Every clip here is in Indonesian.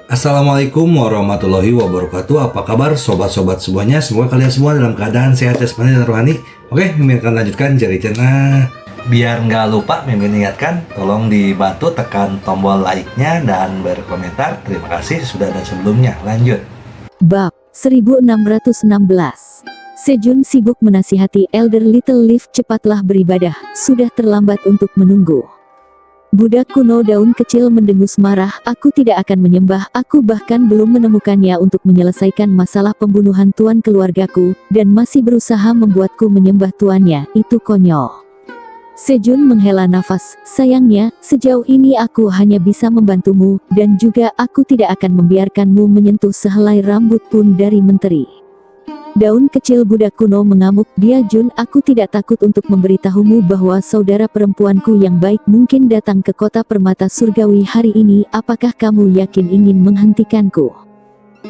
Assalamualaikum warahmatullahi wabarakatuh. Apa kabar sobat-sobat semuanya? Semoga kalian semua dalam keadaan sehat jasmani dan rohani. Oke, Mimin akan lanjutkan jari channel. Biar nggak lupa, Mimin ingatkan, tolong dibantu tekan tombol like-nya dan berkomentar. Terima kasih sudah ada sebelumnya. Lanjut. Bab 1616. Sejun sibuk menasihati Elder Little Leaf, cepatlah beribadah, sudah terlambat untuk menunggu. Budak kuno daun kecil mendengus marah, aku tidak akan menyembah, aku bahkan belum menemukannya untuk menyelesaikan masalah pembunuhan tuan keluargaku, dan masih berusaha membuatku menyembah tuannya, itu konyol. Sejun menghela nafas, sayangnya, sejauh ini aku hanya bisa membantumu, dan juga aku tidak akan membiarkanmu menyentuh sehelai rambut pun dari menteri. Daun kecil budak kuno mengamuk, dia Jun, aku tidak takut untuk memberitahumu bahwa saudara perempuanku yang baik mungkin datang ke kota permata surgawi hari ini, apakah kamu yakin ingin menghentikanku?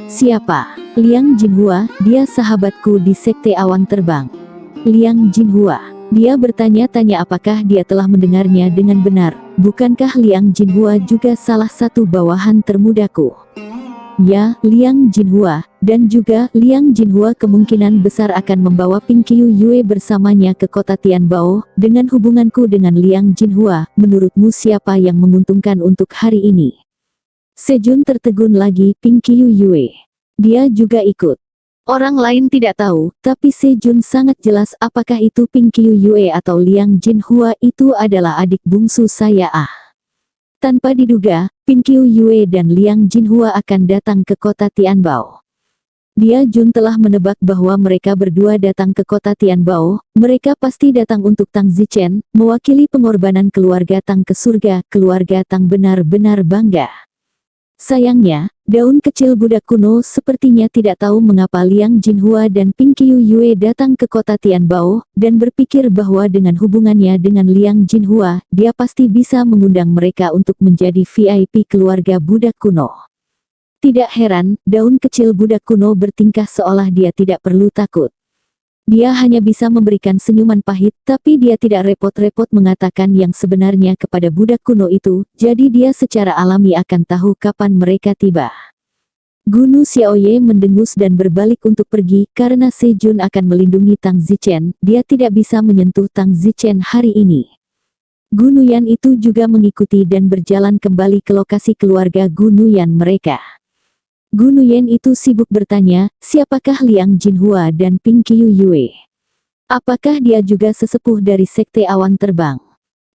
Siapa? Liang Jinhua, dia sahabatku di sekte awan terbang. Liang Jinhua. Dia bertanya-tanya apakah dia telah mendengarnya dengan benar. Bukankah Liang Jinhua juga salah satu bawahan termudaku? Ya, Liang Jinhua, dan juga Liang Jinhua kemungkinan besar akan membawa Ping Qiu Yue bersamanya ke kota Tianbao. Dengan hubunganku dengan Liang Jinhua, menurutmu siapa yang menguntungkan untuk hari ini? Sejun tertegun lagi, Ping Qiu Yue. Dia juga ikut. Orang lain tidak tahu, tapi Sejun sangat jelas apakah itu Ping Qiu Yue atau Liang Jinhua itu adalah adik bungsu saya. Tanpa diduga, Ping Qiu Yue dan Liang Jinhua akan datang ke kota Tianbao. Dia Jun telah menebak bahwa mereka berdua datang ke kota Tianbao. Mereka pasti datang untuk Tang Zichen, mewakili pengorbanan keluarga Tang ke surga. Keluarga Tang benar-benar bangga. Sayangnya, daun kecil budak kuno sepertinya tidak tahu mengapa Liang Jinhua dan Ping Qiu Yue datang ke kota Tianbao, dan berpikir bahwa dengan hubungannya dengan Liang Jinhua, dia pasti bisa mengundang mereka untuk menjadi VIP keluarga budak kuno. Tidak heran, daun kecil budak kuno bertingkah seolah dia tidak perlu takut. Dia hanya bisa memberikan senyuman pahit, tapi dia tidak repot-repot mengatakan yang sebenarnya kepada budak kuno itu, jadi dia secara alami akan tahu kapan mereka tiba. Gunu Xiaoye mendengus dan berbalik untuk pergi, karena Sejun akan melindungi Tang Zichen, dia tidak bisa menyentuh Tang Zichen hari ini. Gunuyan itu juga mengikuti dan berjalan kembali ke lokasi keluarga Gunuyan mereka. Gunuyan itu sibuk bertanya, siapakah Liang Jinhua dan Ping Qiu Yue? Apakah dia juga sesepuh dari sekte awan terbang?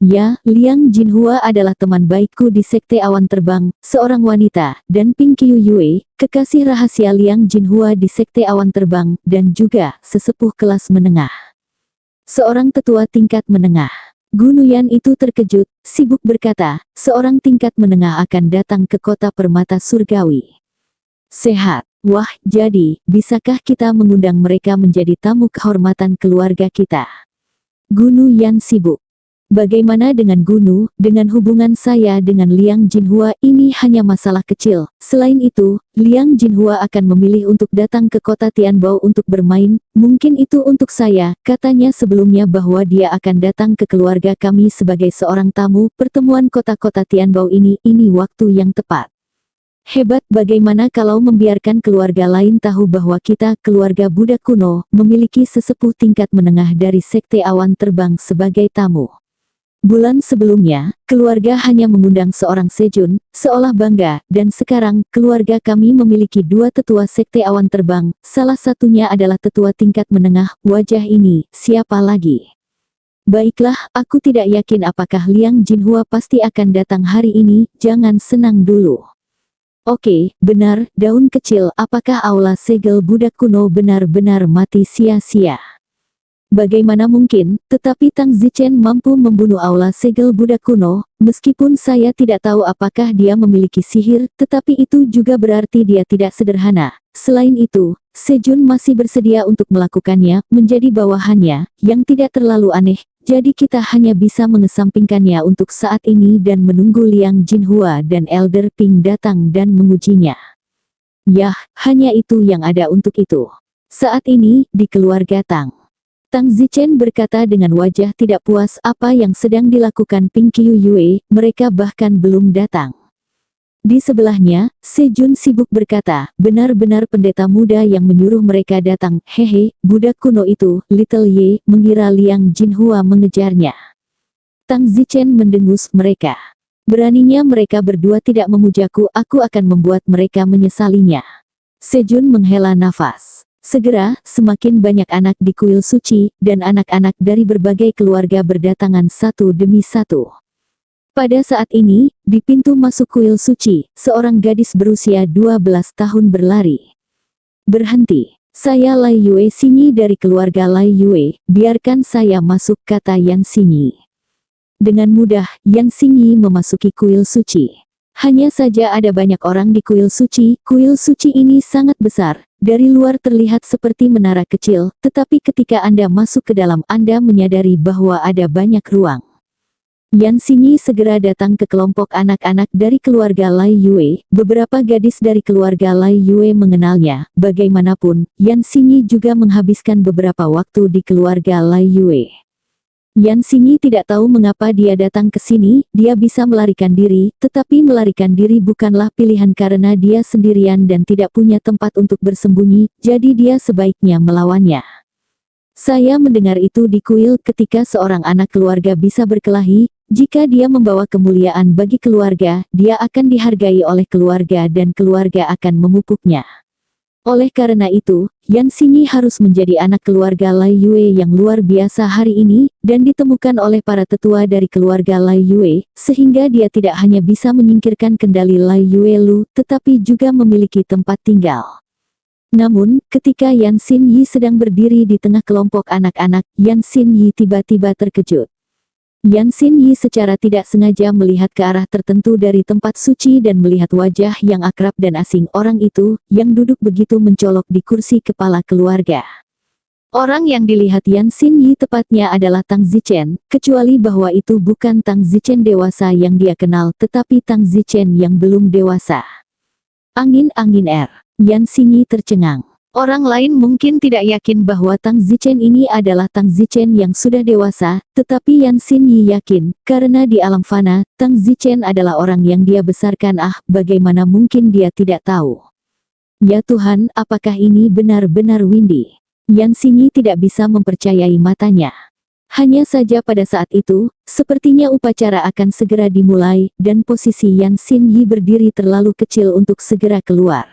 Ya, Liang Jinhua adalah teman baikku di sekte awan terbang, seorang wanita, dan Ping Qiu Yue, kekasih rahasia Liang Jinhua di sekte awan terbang, dan juga sesepuh kelas menengah. Seorang tetua tingkat menengah. Gunuyan itu terkejut, sibuk berkata, seorang tingkat menengah akan datang ke kota permata surgawi. Sehat. Wah, jadi, bisakah kita mengundang mereka menjadi tamu kehormatan keluarga kita? Gunu Yan sibuk. Bagaimana dengan Gunu? Dengan hubungan saya dengan Liang Jinhua ini hanya masalah kecil. Selain itu, Liang Jinhua akan memilih untuk datang ke kota Tianbao untuk bermain. Mungkin itu untuk saya, katanya sebelumnya bahwa dia akan datang ke keluarga kami sebagai seorang tamu. Pertemuan kota-kota Tianbao ini waktu yang tepat. Hebat, bagaimana kalau membiarkan keluarga lain tahu bahwa kita, keluarga budak kuno, memiliki sesepuh tingkat menengah dari sekte awan terbang sebagai tamu. Bulan sebelumnya, keluarga hanya mengundang seorang Sejun, seolah bangga, dan sekarang, keluarga kami memiliki dua tetua sekte awan terbang, salah satunya adalah tetua tingkat menengah. Wajah ini, siapa lagi? Baiklah, aku tidak yakin apakah Liang Jinhua pasti akan datang hari ini, jangan senang dulu. Oke, benar, daun kecil, apakah aula segel budak kuno benar-benar mati sia-sia? Bagaimana mungkin, tetapi Tang Zichen mampu membunuh aula segel budak kuno, meskipun saya tidak tahu apakah dia memiliki sihir, tetapi itu juga berarti dia tidak sederhana. Selain itu, Sejun masih bersedia untuk melakukannya, menjadi bawahannya, yang tidak terlalu aneh. Jadi kita hanya bisa mengesampingkannya untuk saat ini dan menunggu Liang Jinhua dan Elder Ping datang dan mengujinya. Yah, hanya itu yang ada untuk itu. Saat ini, di keluarga Tang. Tang Zichen berkata dengan wajah tidak puas apa yang sedang dilakukan Ping Qiu Yue, mereka bahkan belum datang. Di sebelahnya, Sejun sibuk berkata, benar-benar pendeta muda yang menyuruh mereka datang. Hehe, budak kuno itu, Little Ye, mengira Liang Jinhua mengejarnya. Tang Zichen mendengus mereka. Beraninya mereka berdua tidak memujaku, aku akan membuat mereka menyesalinya. Sejun menghela nafas. Segera, semakin banyak anak di kuil suci, dan anak-anak dari berbagai keluarga berdatangan satu demi satu. Pada saat ini, di pintu masuk kuil suci, seorang gadis berusia 12 tahun berlari. Berhenti. Saya Lai Yue Xingyi dari keluarga Lai Yue, biarkan saya masuk, kata Yan Xingyi. Dengan mudah, Yan Xingyi memasuki kuil suci. Hanya saja ada banyak orang di kuil suci ini sangat besar, dari luar terlihat seperti menara kecil, tetapi ketika Anda masuk ke dalam Anda menyadari bahwa ada banyak ruang. Yan Xingyi segera datang ke kelompok anak-anak dari keluarga Lai Yue. Beberapa gadis dari keluarga Lai Yue mengenalnya. Bagaimanapun, Yan Xingyi juga menghabiskan beberapa waktu di keluarga Lai Yue. Yan Xingyi tidak tahu mengapa dia datang ke sini. Dia bisa melarikan diri, tetapi melarikan diri bukanlah pilihan karena dia sendirian dan tidak punya tempat untuk bersembunyi, jadi dia sebaiknya melawannya. Saya mendengar itu di kuil ketika seorang anak keluarga bisa berkelahi. Jika dia membawa kemuliaan bagi keluarga, dia akan dihargai oleh keluarga dan keluarga akan memupuknya. Oleh karena itu, Yan Xingyi harus menjadi anak keluarga Lai Yue yang luar biasa hari ini, dan ditemukan oleh para tetua dari keluarga Lai Yue, sehingga dia tidak hanya bisa menyingkirkan kendali Lai Yue Lu, tetapi juga memiliki tempat tinggal. Namun, ketika Yan Xingyi sedang berdiri di tengah kelompok anak-anak, Yan Xingyi tiba-tiba terkejut. Yan Xingyi secara tidak sengaja melihat ke arah tertentu dari tempat suci dan melihat wajah yang akrab dan asing orang itu, yang duduk begitu mencolok di kursi kepala keluarga. Orang yang dilihat Yan Xingyi tepatnya adalah Tang Zichen, kecuali bahwa itu bukan Tang Zichen dewasa yang dia kenal, tetapi Tang Zichen yang belum dewasa. Angin-angin Yan Xingyi tercengang. Orang lain mungkin tidak yakin bahwa Tang Zichen ini adalah Tang Zichen yang sudah dewasa, tetapi Yan Xingyi yakin, karena di alam fana, Tang Zichen adalah orang yang dia besarkan. Bagaimana mungkin dia tidak tahu? Ya Tuhan, apakah ini benar-benar Windy? Yan Xingyi tidak bisa mempercayai matanya. Hanya saja pada saat itu, sepertinya upacara akan segera dimulai, dan posisi Yan Xingyi berdiri terlalu kecil untuk segera keluar.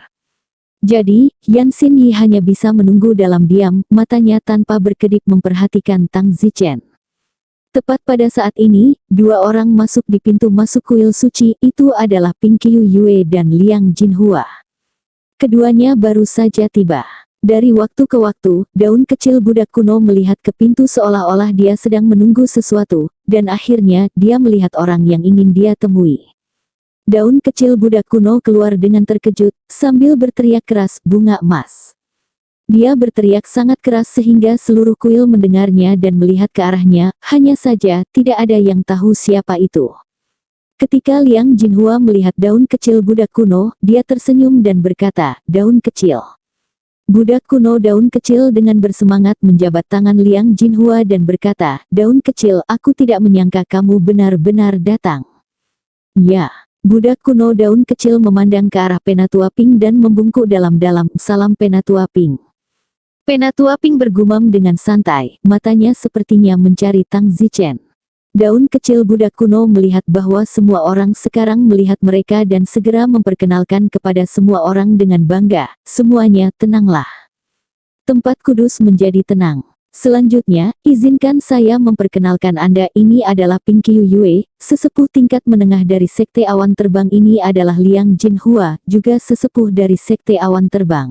Jadi, Yan Xingyi hanya bisa menunggu dalam diam, matanya tanpa berkedip memperhatikan Tang Zichen. Tepat pada saat ini, dua orang masuk di pintu masuk kuil suci, itu adalah Ping Qiu Yue dan Liang Jinhua. Keduanya baru saja tiba. Dari waktu ke waktu, daun kecil budak kuno melihat ke pintu seolah-olah dia sedang menunggu sesuatu, dan akhirnya dia melihat orang yang ingin dia temui. Daun kecil budak kuno keluar dengan terkejut, sambil berteriak keras, bunga emas. Dia berteriak sangat keras sehingga seluruh kuil mendengarnya dan melihat ke arahnya, hanya saja, tidak ada yang tahu siapa itu. Ketika Liang Jinhua melihat daun kecil budak kuno, dia tersenyum dan berkata, daun kecil. Budak kuno daun kecil dengan bersemangat menjabat tangan Liang Jinhua dan berkata, daun kecil, aku tidak menyangka kamu benar-benar datang. Ya. Budak kuno daun kecil memandang ke arah Penatua Ping dan membungkuk dalam-dalam, salam Penatua Ping. Penatua Ping bergumam dengan santai, matanya sepertinya mencari Tang Zichen. Daun kecil budak kuno melihat bahwa semua orang sekarang melihat mereka dan segera memperkenalkan kepada semua orang dengan bangga, semuanya tenanglah. Tempat kudus menjadi tenang. Selanjutnya, izinkan saya memperkenalkan Anda, ini adalah Ping Qiu Yue, sesepuh tingkat menengah dari Sekte Awan Terbang. Ini adalah Liang Jinhua, juga sesepuh dari Sekte Awan Terbang.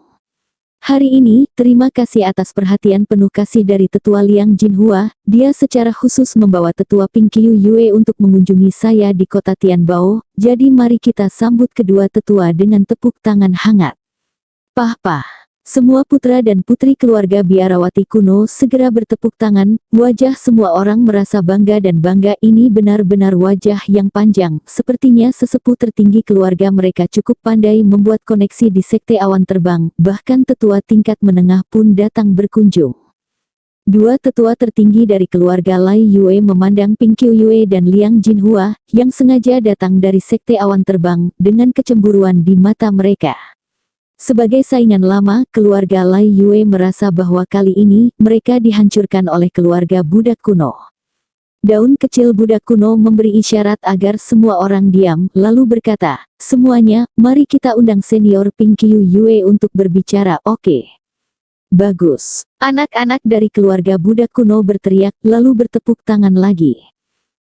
Hari ini, terima kasih atas perhatian penuh kasih dari Tetua Liang Jinhua, dia secara khusus membawa Tetua Ping Qiu Yue untuk mengunjungi saya di kota Tianbao, jadi mari kita sambut kedua tetua dengan tepuk tangan hangat. Pah. Semua putra dan putri keluarga biarawati kuno segera bertepuk tangan, wajah semua orang merasa bangga dan bangga. Ini benar-benar wajah yang panjang, sepertinya sesepuh tertinggi keluarga mereka cukup pandai membuat koneksi di Sekte Awan Terbang, bahkan tetua tingkat menengah pun datang berkunjung. Dua tetua tertinggi dari keluarga Lai Yue memandang Ping Qiuyue dan Liang Jinhua, yang sengaja datang dari Sekte Awan Terbang, dengan kecemburuan di mata mereka. Sebagai saingan lama, keluarga Lai Yue merasa bahwa kali ini, mereka dihancurkan oleh keluarga budak kuno. Daun kecil budak kuno memberi isyarat agar semua orang diam, lalu berkata, "Semuanya, mari kita undang senior Ping Qiuyue untuk berbicara." "Oke. Bagus." Anak-anak dari keluarga budak kuno berteriak, lalu bertepuk tangan lagi.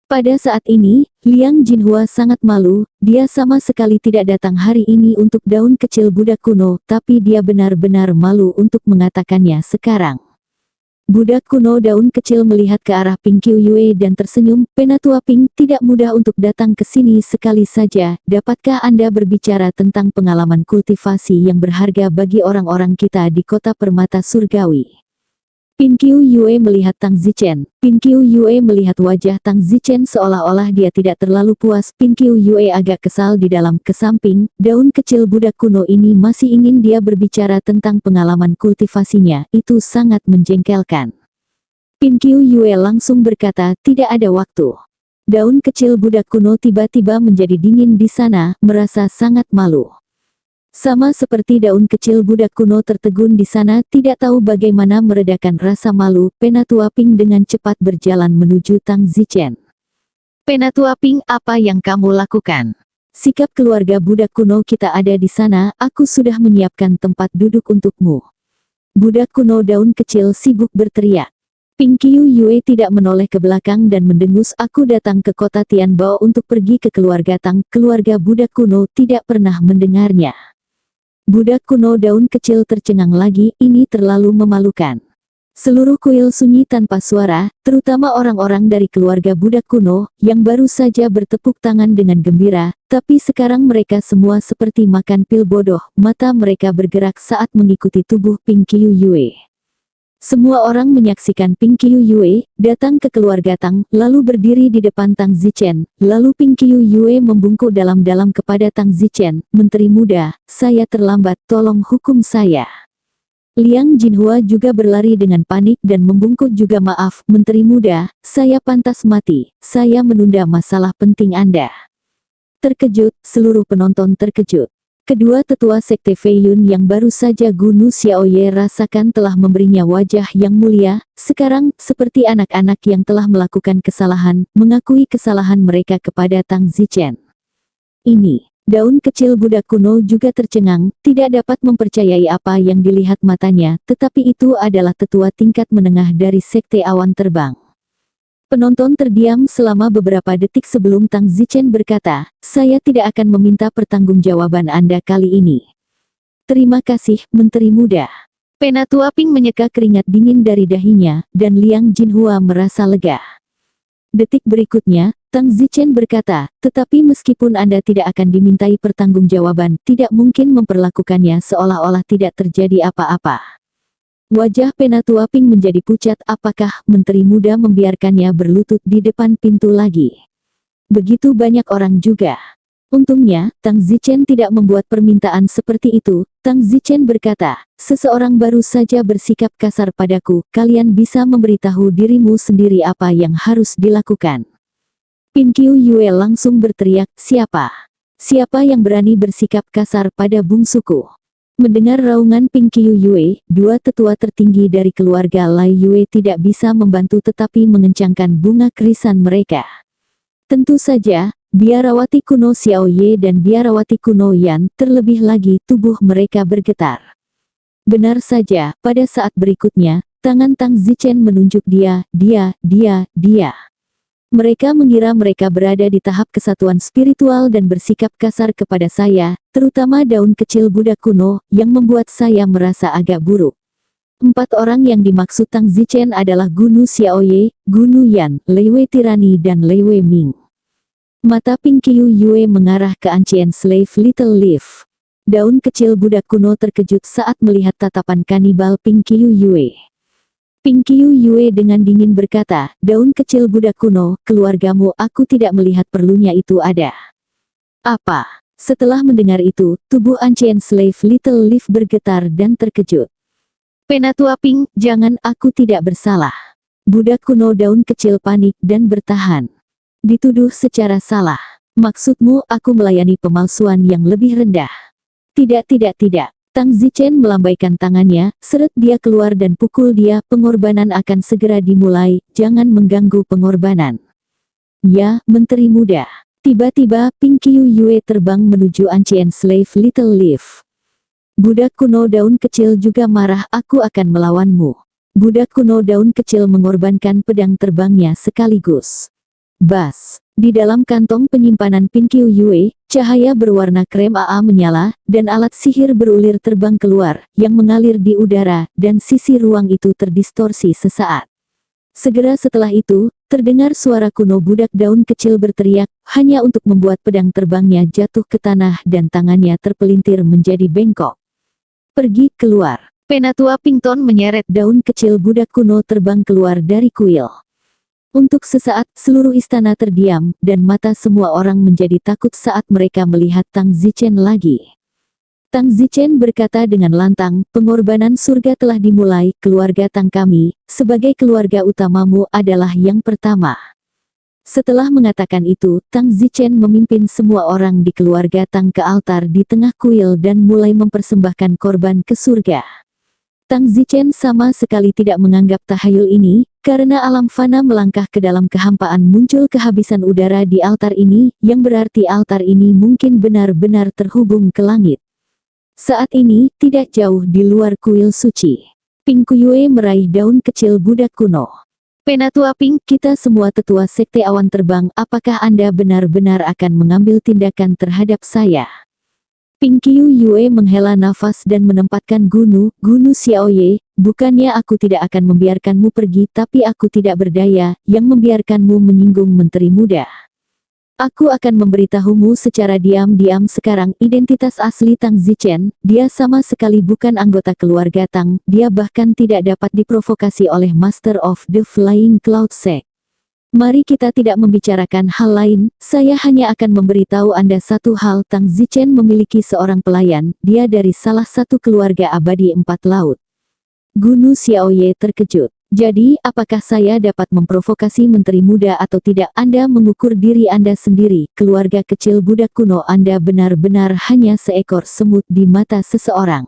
Pada saat ini, Liang Jinhua sangat malu, dia sama sekali tidak datang hari ini untuk daun kecil budak kuno, tapi dia benar-benar malu untuk mengatakannya sekarang. Budak kuno daun kecil melihat ke arah Ping Qiuyue dan tersenyum, "Penatua Ping, tidak mudah untuk datang ke sini sekali saja. Dapatkah Anda berbicara tentang pengalaman kultivasi yang berharga bagi orang-orang kita di kota permata surgawi?" Ping Qiuyue melihat Tang Zichen. Ping Qiuyue melihat wajah Tang Zichen seolah-olah dia tidak terlalu puas. Ping Qiuyue agak kesal di dalam. Ke samping, daun kecil budak kuno ini masih ingin dia berbicara tentang pengalaman kultivasinya. Itu sangat menjengkelkan. Ping Qiuyue langsung berkata, "Tidak ada waktu." Daun kecil budak kuno tiba-tiba menjadi dingin di sana, merasa sangat malu. Sama seperti daun kecil budak kuno tertegun di sana, tidak tahu bagaimana meredakan rasa malu. Penatua Ping dengan cepat berjalan menuju Tang Zichen. "Penatua Ping, apa yang kamu lakukan? Sikap keluarga budak kuno kita ada di sana, aku sudah menyiapkan tempat duduk untukmu." Budak kuno daun kecil sibuk berteriak. Ping Qiuyue tidak menoleh ke belakang dan mendengus, "Aku datang ke kota Tianbao untuk pergi ke keluarga Tang." Keluarga budak kuno tidak pernah mendengarnya. Budak kuno daun kecil tercengang lagi, ini terlalu memalukan. Seluruh kuil sunyi tanpa suara, terutama orang-orang dari keluarga budak kuno, yang baru saja bertepuk tangan dengan gembira, tapi sekarang mereka semua seperti makan pil bodoh, mata mereka bergerak saat mengikuti tubuh Ping Qiuyue. Semua orang menyaksikan Ping Qiuyue datang ke keluarga Tang, lalu berdiri di depan Tang Zichen. Lalu Ping Qiuyue membungkuk dalam-dalam kepada Tang Zichen, "Menteri muda, saya terlambat, tolong hukum saya." Liang Jinhua juga berlari dengan panik dan membungkuk juga, "Maaf, Menteri muda, saya pantas mati, saya menunda masalah penting Anda." Terkejut, seluruh penonton terkejut. Kedua tetua Sekte Feiyun yang baru saja Gunu Xiaoye rasakan telah memberinya wajah yang mulia, sekarang, seperti anak-anak yang telah melakukan kesalahan, mengakui kesalahan mereka kepada Tang Zichen. Ini, daun kecil budak kuno juga tercengang, tidak dapat mempercayai apa yang dilihat matanya, tetapi itu adalah tetua tingkat menengah dari Sekte Awan Terbang. Penonton terdiam selama beberapa detik sebelum Tang Zichen berkata, "Saya tidak akan meminta pertanggungjawaban Anda kali ini." "Terima kasih, Menteri Muda." Penatua Ping menyeka keringat dingin dari dahinya, dan Liang Jinhua merasa lega. Detik berikutnya, Tang Zichen berkata, "Tetapi meskipun Anda tidak akan dimintai pertanggungjawaban, tidak mungkin memperlakukannya seolah-olah tidak terjadi apa-apa." Wajah Penatua Ping menjadi pucat. Apakah Menteri Muda membiarkannya berlutut di depan pintu lagi? Begitu banyak orang juga. Untungnya, Tang Zichen tidak membuat permintaan seperti itu. Tang Zichen berkata, "Seseorang baru saja bersikap kasar padaku, kalian bisa memberitahu dirimu sendiri apa yang harus dilakukan." Ping Qiuyue langsung berteriak, "Siapa? Siapa yang berani bersikap kasar pada bungsuku?" Mendengar raungan Ping Qiuyue, dua tetua tertinggi dari keluarga Lai Yue tidak bisa membantu tetapi mengencangkan bunga kerisan mereka. Tentu saja, biarawati kuno Xiaoye dan biarawati kuno Yan, terlebih lagi tubuh mereka bergetar. Benar saja, pada saat berikutnya, tangan Tang Zichen menunjuk dia. Mereka mengira mereka berada di tahap kesatuan spiritual dan bersikap kasar kepada saya, terutama daun kecil budak kuno, yang membuat saya merasa agak buruk. 4 orang yang dimaksud Tang Zichen adalah Gunu Xiaoye, Gunu Yan, Leiwei Tirani dan Leiwei Ming. Mata Ping Qiuyue mengarah ke Ancient Slave Little Leaf. Daun kecil budak kuno terkejut saat melihat tatapan kanibal Ping Qiuyue. Ping Qiuyue dengan dingin berkata, "Daun kecil budak kuno, keluargamu, aku tidak melihat perlunya itu ada." "Apa?" Setelah mendengar itu, tubuh Ancient Slave Little Leaf bergetar dan terkejut. Penatua Ping, jangan, aku tidak bersalah. Budak kuno daun kecil panik dan bertahan. Dituduh secara salah. Maksudmu aku melayani pemalsuan yang lebih rendah? Tidak, tidak, tidak. Tang Zichen melambaikan tangannya, seret dia keluar dan pukul dia, pengorbanan akan segera dimulai, jangan mengganggu pengorbanan. Ya, Menteri Muda. Tiba-tiba, Ping Qiu Yue terbang menuju ancient slave Little Leaf. Budak kuno daun kecil juga marah, aku akan melawanmu. Budak kuno daun kecil mengorbankan pedang terbangnya sekaligus. Bas. Di dalam kantong penyimpanan Ping Qiu Yue, cahaya berwarna krem AA menyala, dan alat sihir berulir terbang keluar, yang mengalir di udara, dan sisi ruang itu terdistorsi sesaat. Segera setelah itu, terdengar suara kuno budak daun kecil berteriak, hanya untuk membuat pedang terbangnya jatuh ke tanah dan tangannya terpelintir menjadi bengkok. Pergi keluar. Penatua Pington menyeret daun kecil budak kuno terbang keluar dari kuil. Untuk sesaat, seluruh istana terdiam, dan mata semua orang menjadi takut saat mereka melihat Tang Zichen lagi. Tang Zichen berkata dengan lantang, pengorbanan surga telah dimulai, keluarga Tang kami, sebagai keluarga utamamu adalah yang pertama. Setelah mengatakan itu, Tang Zichen memimpin semua orang di keluarga Tang ke altar di tengah kuil dan mulai mempersembahkan korban ke surga. Tang Zichen sama sekali tidak menganggap tahayul ini, karena alam fana melangkah ke dalam kehampaan muncul kehabisan udara di altar ini, yang berarti altar ini mungkin benar-benar terhubung ke langit. Saat ini, tidak jauh di luar kuil suci. Ping Kuyue meraih daun kecil budak kuno. Penatua Ping, kita semua tetua sekte awan terbang, apakah Anda benar-benar akan mengambil tindakan terhadap saya? Ping Qiu Yue menghela nafas dan menempatkan Gunu Xiaoye, bukannya aku tidak akan membiarkanmu pergi tapi aku tidak berdaya, yang membiarkanmu menyinggung Menteri Muda. Aku akan memberitahumu secara diam-diam sekarang identitas asli Tang Zichen, dia sama sekali bukan anggota keluarga Tang, dia bahkan tidak dapat diprovokasi oleh Master of the Flying Cloud Sect. Mari kita tidak membicarakan hal lain, saya hanya akan memberitahu Anda satu hal, Tang Zichen memiliki seorang pelayan, dia dari salah satu keluarga abadi 4 laut. Gunu Xiaoye terkejut. Jadi, apakah saya dapat memprovokasi Menteri Muda atau tidak? Anda mengukur diri Anda sendiri, keluarga kecil budak kuno Anda benar-benar hanya seekor semut di mata seseorang.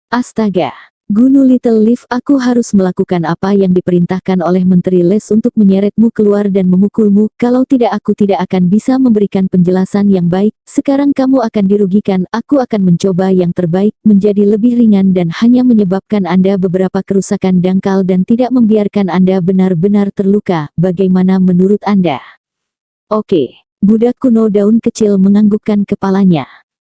Astaga! Gunu Little Leaf, aku harus melakukan apa yang diperintahkan oleh Menteri Les untuk menyeretmu keluar dan memukulmu, kalau tidak aku tidak akan bisa memberikan penjelasan yang baik, sekarang kamu akan dirugikan, aku akan mencoba yang terbaik, menjadi lebih ringan dan hanya menyebabkan Anda beberapa kerusakan dangkal dan tidak membiarkan Anda benar-benar terluka, bagaimana menurut Anda? Oke, budak kuno daun kecil menganggukkan kepalanya.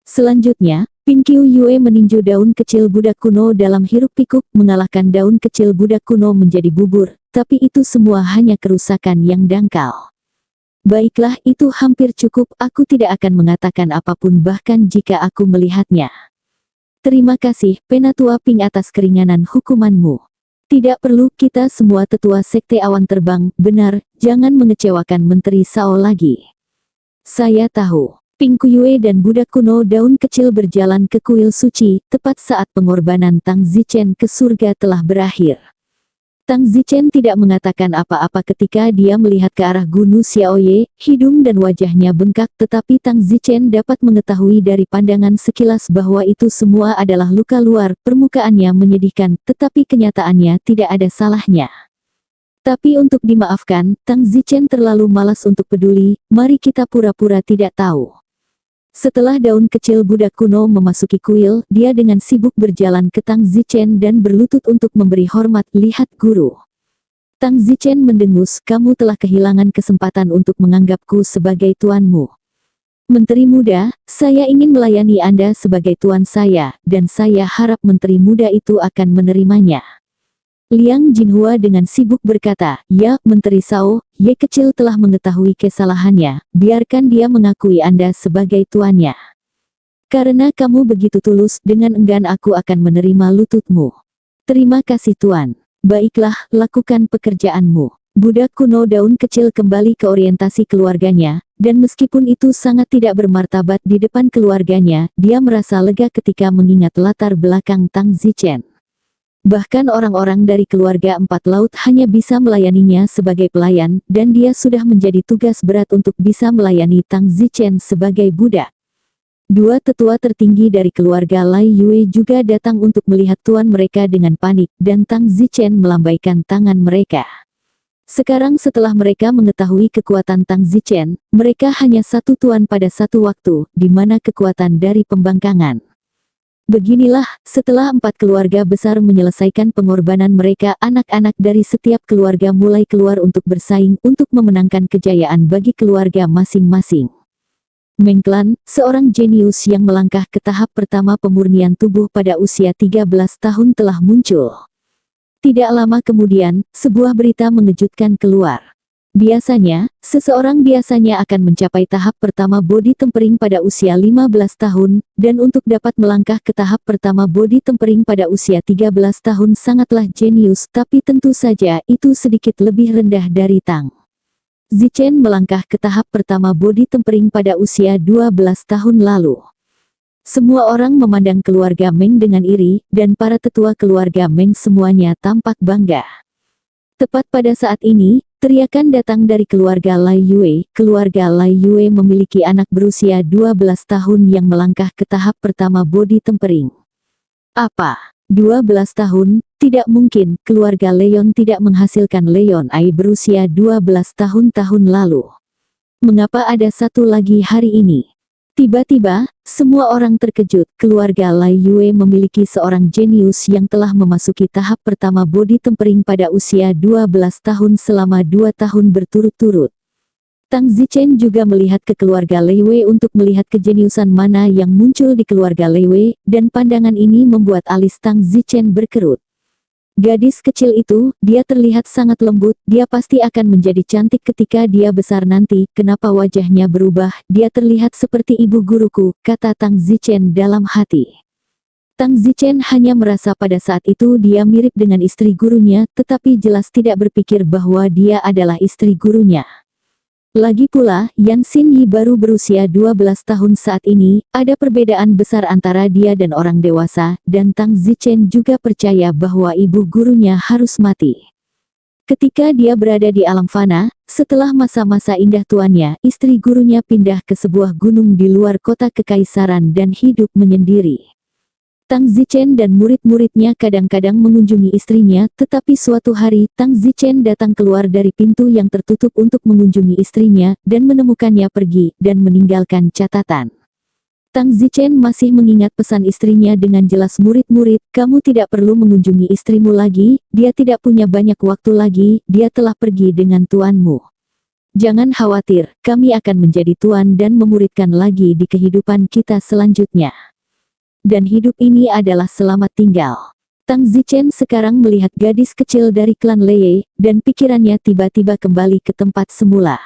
Selanjutnya, Ping Qiu Yue meninju daun kecil budak kuno dalam hiruk pikuk, mengalahkan daun kecil budak kuno menjadi bubur, tapi itu semua hanya kerusakan yang dangkal. Baiklah, itu hampir cukup, aku tidak akan mengatakan apapun bahkan jika aku melihatnya. Terima kasih, Penatua Ping atas keringanan hukumanmu. Tidak perlu, kita semua tetua sekte awan terbang, benar, jangan mengecewakan Menteri Sao lagi. Saya tahu. Ping Kuyue dan budak kuno daun kecil berjalan ke kuil suci, tepat saat pengorbanan Tang Zichen ke surga telah berakhir. Tang Zichen tidak mengatakan apa-apa ketika dia melihat ke arah Gunu Xiaoye, hidung dan wajahnya bengkak, tetapi Tang Zichen dapat mengetahui dari pandangan sekilas bahwa itu semua adalah luka luar, permukaannya menyedihkan, tetapi kenyataannya tidak ada salahnya. Tapi untuk dimaafkan, Tang Zichen terlalu malas untuk peduli, mari kita pura-pura tidak tahu. Setelah daun kecil budak kuno memasuki kuil, dia dengan sibuk berjalan ke Tang Zichen dan berlutut untuk memberi hormat, lihat guru. Tang Zichen mendengus, kamu telah kehilangan kesempatan untuk menganggapku sebagai tuanmu. Menteri Muda, saya ingin melayani Anda sebagai tuan saya, dan saya harap Menteri Muda itu akan menerimanya. Liang Jinhua dengan sibuk berkata, ya, Menteri Sao, Ye kecil telah mengetahui kesalahannya, biarkan dia mengakui Anda sebagai tuannya. Karena kamu begitu tulus, dengan enggan aku akan menerima lututmu. Terima kasih Tuan. Baiklah, lakukan pekerjaanmu. Budak kuno daun kecil kembali ke orientasi keluarganya, dan meskipun itu sangat tidak bermartabat di depan keluarganya, dia merasa lega ketika mengingat latar belakang Tang Zichen. Bahkan orang-orang dari keluarga Empat Laut hanya bisa melayaninya sebagai pelayan, dan dia sudah menjadi tugas berat untuk bisa melayani Tang Zichen sebagai budak. Dua tetua tertinggi dari keluarga Lai Yue juga datang untuk melihat tuan mereka dengan panik, dan Tang Zichen melambaikan tangan mereka. Sekarang setelah mereka mengetahui kekuatan Tang Zichen, mereka hanya satu tuan pada satu waktu, di mana kekuatan dari pembangkangan. Beginilah, setelah 4 keluarga besar menyelesaikan pengorbanan mereka, anak-anak dari setiap keluarga mulai keluar untuk bersaing untuk memenangkan kejayaan bagi keluarga masing-masing. Meng Clan, seorang jenius yang melangkah ke tahap pertama pemurnian tubuh pada usia 13 tahun telah muncul. Tidak lama kemudian, sebuah berita mengejutkan keluar. Biasanya, seseorang biasanya akan mencapai tahap pertama body tempering pada usia 15 tahun, dan untuk dapat melangkah ke tahap pertama body tempering pada usia 13 tahun sangatlah jenius, tapi tentu saja itu sedikit lebih rendah dari Tang Zichen melangkah ke tahap pertama body tempering pada usia 12 tahun lalu. Semua orang memandang keluarga Meng dengan iri, dan para tetua keluarga Meng semuanya tampak bangga. Tepat pada saat ini, teriakan datang dari keluarga Lai Yue. Keluarga Lai Yue memiliki anak berusia 12 tahun yang melangkah ke tahap pertama body tempering. Apa? 12 tahun? Tidak mungkin, keluarga Leon tidak menghasilkan Leon Ai berusia 12 tahun lalu. Mengapa ada satu lagi hari ini? Tiba-tiba, semua orang terkejut. Keluarga Lai Yue memiliki seorang jenius yang telah memasuki tahap pertama body tempering pada usia 12 tahun selama 2 tahun berturut-turut. Tang Zichen juga melihat ke keluarga Lai Yue untuk melihat kejeniusan mana yang muncul di keluarga Lai Yue, dan pandangan ini membuat alis Tang Zichen berkerut. Gadis kecil itu, dia terlihat sangat lembut, dia pasti akan menjadi cantik ketika dia besar nanti. Kenapa wajahnya berubah? Dia terlihat seperti ibu guruku, kata Tang Zichen dalam hati. Tang Zichen hanya merasa pada saat itu dia mirip dengan istri gurunya, tetapi jelas tidak berpikir bahwa dia adalah istri gurunya. Lagi pula, Yan Xinyi baru berusia 12 tahun saat ini, ada perbedaan besar antara dia dan orang dewasa, dan Tang Zichen juga percaya bahwa ibu gurunya harus mati. Ketika dia berada di alam fana, setelah masa-masa indah tuannya, istri gurunya pindah ke sebuah gunung di luar kota kekaisaran dan hidup menyendiri. Tang Zichen dan murid-muridnya kadang-kadang mengunjungi istrinya, tetapi suatu hari, Tang Zichen datang keluar dari pintu yang tertutup untuk mengunjungi istrinya, dan menemukannya pergi, dan meninggalkan catatan. Tang Zichen masih mengingat pesan istrinya dengan jelas, murid-murid, kamu tidak perlu mengunjungi istrimu lagi, dia tidak punya banyak waktu lagi, dia telah pergi dengan tuanmu. Jangan khawatir, kami akan menjadi tuan dan memuridkan lagi di kehidupan kita selanjutnya. Dan hidup ini adalah selamat tinggal. Tang Zichen sekarang melihat gadis kecil dari klan Lei, dan pikirannya tiba-tiba kembali ke tempat semula.